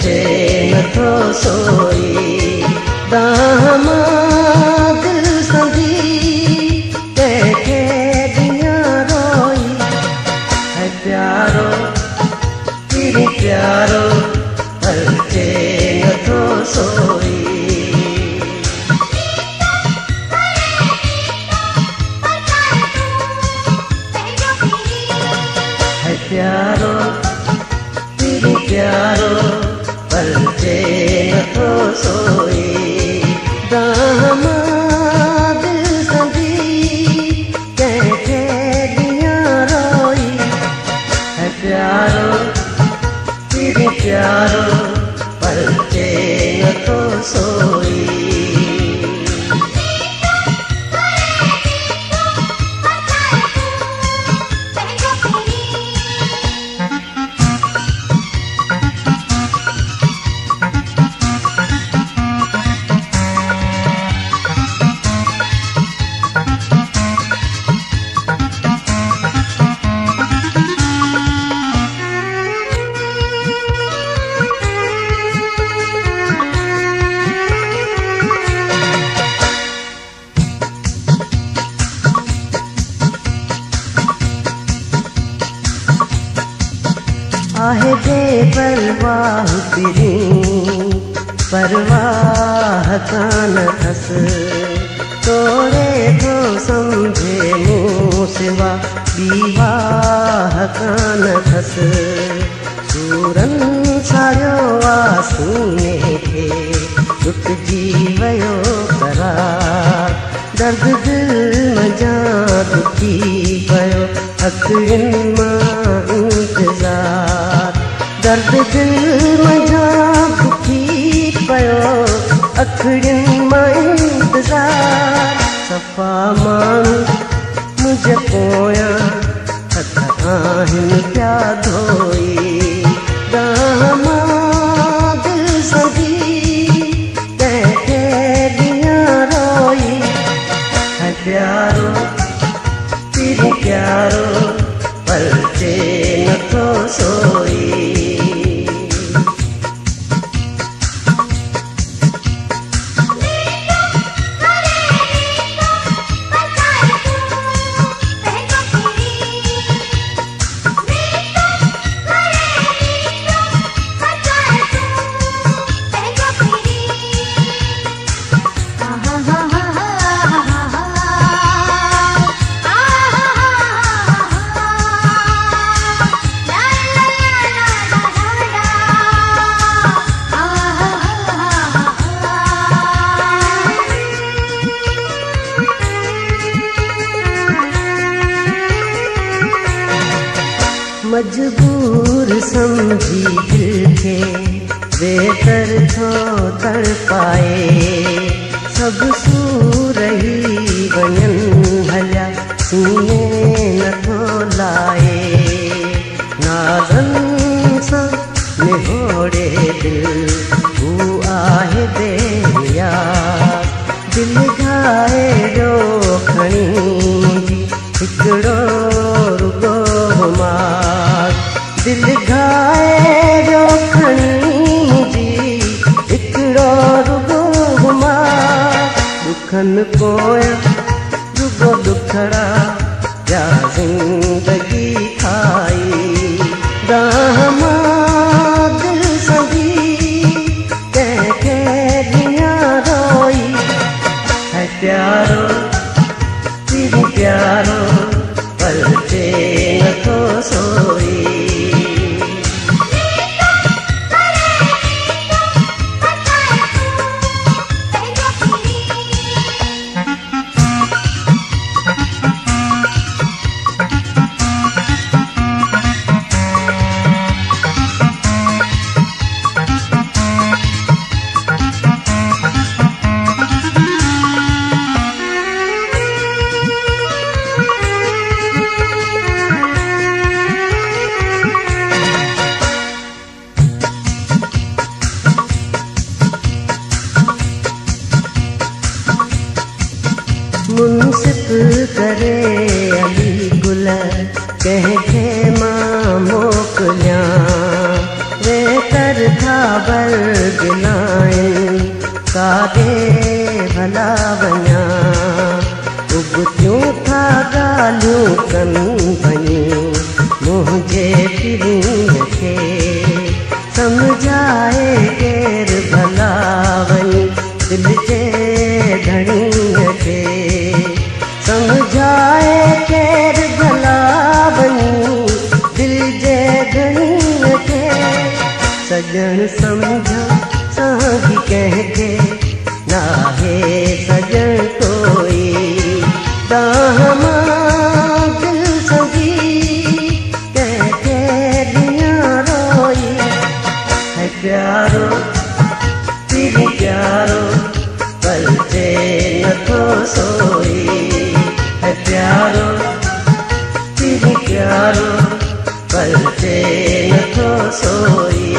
चे नथो सोई दामा दिल संधी कंहिंखे ॾियां रोई है प्यारो तेरी प्यारो पर चे नथो सोई है प्यारो तेरी प्यारो पर चे नथो सोई दामा दिल संधी कंहिंखे ॾियां रोई है प्यारो तेरी प्यारो पर चे नथो सोई आहे बेपरवाह तेरी परवाह कान अस तोड़े तो समझे मूं सिवा बीवाह कान अस सूरन सारियो आसीने खे टुटजी वियो करार दर्द दिल मजा दुखी पियो अखियुनि मां इंतज़ार दर्द दिल मजा दुखी पियो अखियुनि मां इंतज़ार सफ़ा माण्हू मुंहिंजे पोयां हथ आहिनि पिया धोई दामा दिल संधी कंहिंखे ॾियां रोई है प्यारो तेरी प्यारो पर चे नथो सोई मजबूर समझी दिल खे बेहतर थो तड़पाए सब सूर ही वञनि हलिया सीने नथो लाए नाज़नि सां निहोड़े दिल हू आहे बेरिया दिल घाए जो खणी मुंहिंजी हिकिड़ो रुगो मार दिल घाए जो खणी मुंहिंजी हिकिड़ो रुगो मार दुखनि पोयां रुगो दुखड़ा जा ज़िंदगी खाई दामा दिल संधी कंहिंखे ॾियां रोई है प्यारो तेरी प्यारो पर चे नथो सोई मुंसिफ करे अली गुल कंहिंखे मां मोकिलियां वे कर था बरगनाइन कादे भला वञा उबतियूं था ॻाल्हियूं कनि वञूं मुंहिंजे पीढ़ीअ खे सम्झाए केरु भला वञी दिल जे धणीअ खे सम्झाए केरु भला वञी दिल जे धणीअ खे सजण सम्झ साॻी कंहिंखे नाहे सजण कोई दाह मां दिल सजी कंहिंखे ॾियां रोई है प्यारो तेरी प्यारो पलटे नथो सोई है प्यारो तेरी प्यारो पलटे नथो सोई